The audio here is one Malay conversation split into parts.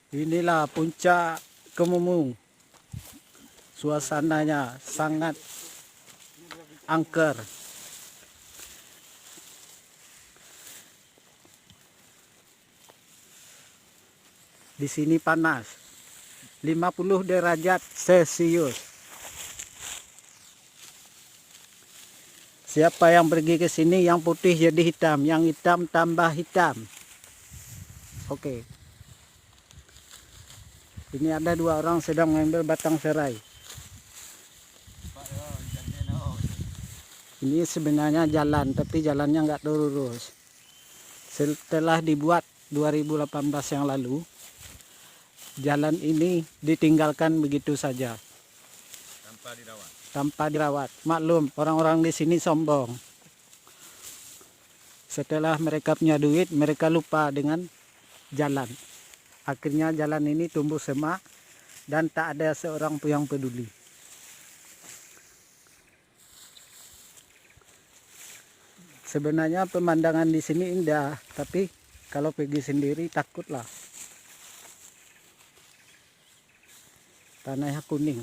Inilah puncak Kemumu. Suasananya sangat angker. Di sini panas. 50 derajat Celcius. Siapa yang pergi ke sini yang putih jadi hitam, yang hitam tambah hitam. Oke. Ini ada 2 orang sedang mengambil batang serai. Ini sebenarnya jalan, tapi jalannya nggak lurus. Setelah dibuat 2018 yang lalu, jalan ini ditinggalkan begitu saja. Tanpa dirawat. Maklum, orang-orang di sini sombong. Setelah mereka punya duit, mereka lupa dengan jalan. Akhirnya jalan ini tumbuh semak dan tak ada seorang pun yang peduli. Sebenarnya pemandangan di sini indah, tapi kalau pergi sendiri takutlah. Tanahnya kuning.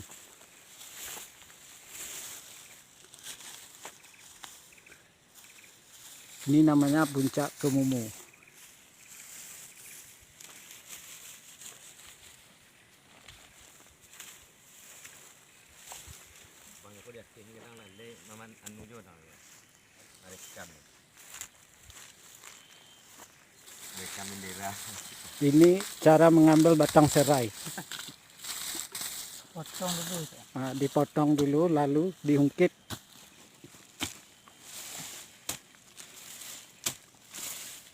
Ini namanya puncak Kemumu. Ini cara mengambil batang serai. Potong dulu. Nah, dipotong dulu lalu diungkit.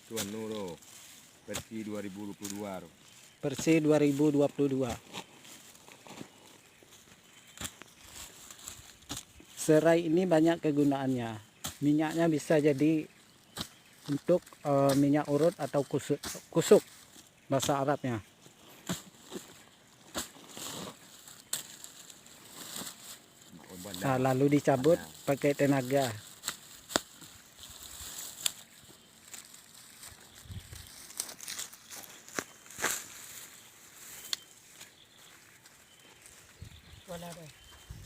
Tuan Nuro, versi 2022. Versi 2022. Serai ini banyak kegunaannya. Minyaknya bisa jadi untuk minyak urut atau kusuk bahasa Arabnya. Nah, lalu dicabut pakai tenaga.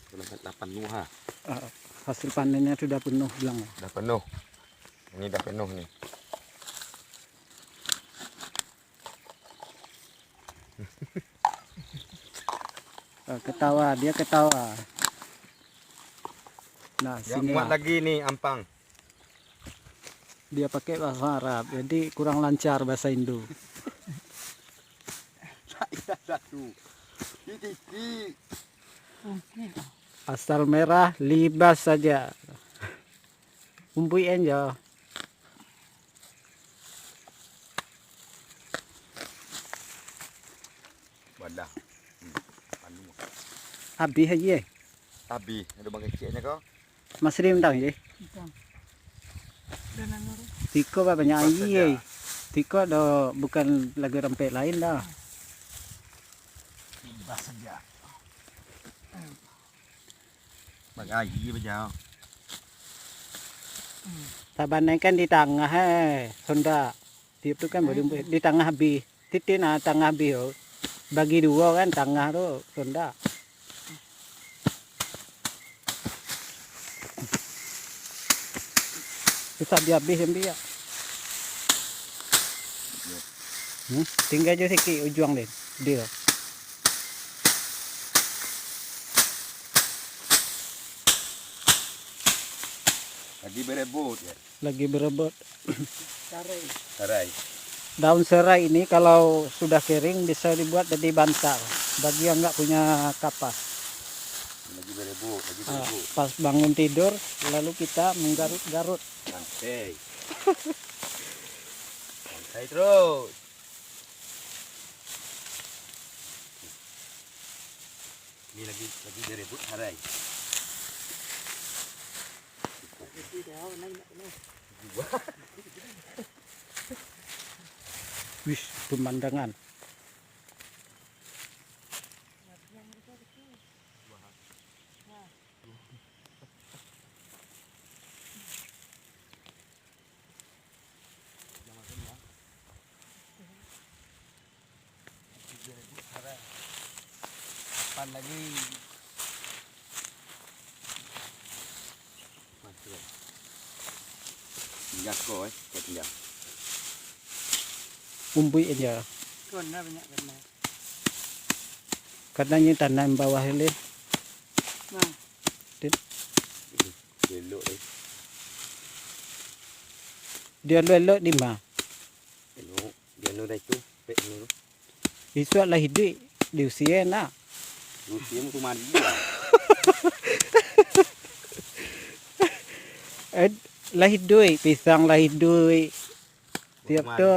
Sudah penuh ha. Hasil panennya sudah penuh bilang. Sudah penuh. Ini dah penuh nih. Ketawa, dia ketawa. Nah, Ya, sini muat lagi nih ampang. dia pakai bahasa Arab, jadi kurang lancar bahasa Indo. Satu. Asal merah libas saja. Umpui aja. Wadah. Penuh. Habis aja. Tabi, ada bang kecilnya kau. Mas Rim tahu ya? Tiko banyak aja. Tiko ada bukan lagi rempet lain dah. Libas saja. Bang aji bajau. Tabannya kan di tengah Honda. Tiap itu kan di tengah habis. Titik nah tengah habis. Bagi 2 kan tengah tuh Honda. Bisa habis ya. Tinggal aja sikit ujung dia. Lagi berebut ya. Lagi berebut. Sarai. Daun serai ini kalau sudah kering bisa dibuat jadi bantal bagi yang nggak punya kapas. Lagi berebut, lagi berebut. Pas bangun tidur lalu kita menggarut-garut. Santai. Santai terus. Ini lagi berebut sarai. Wih, pemandangan. jalan lagi. Masuk. Tinggal kau kau tinggal. Umbui aja. Kena banyak kena. Katanya tanam bawah ini. Nah, Belok Dia lelok di mana? Belok. Dia nu dah itu. Pek nu. Isu lah hidup di usia nak. Musim tu mandi. Lah hidup, pisang lah hidup. Tiap tu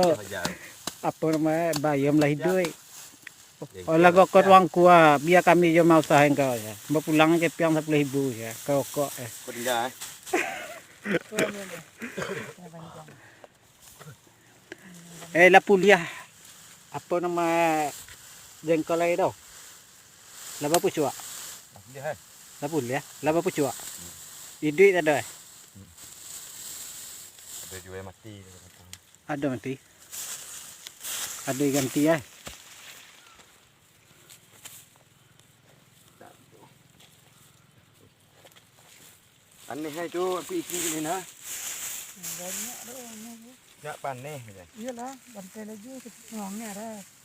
apa nama bayam lah hidup. Olah kau ruang kuah, biar kami je mau usahain kau ya. Mau pulang ke piang 10.000 ya. Kau kok Kau tinggal. lah puliah. Apa nama jengkol lagi tau? Lah berapa cuak? Dia Lah puliah, lah berapa cuak? Hidup tak ada. ada jual mati. Ada mati. Ada ganti ya. Aneh lah itu aku ikan ni nah. banyak doang. Tak panen je. Iyalah, bantai lagi ngongnya ada.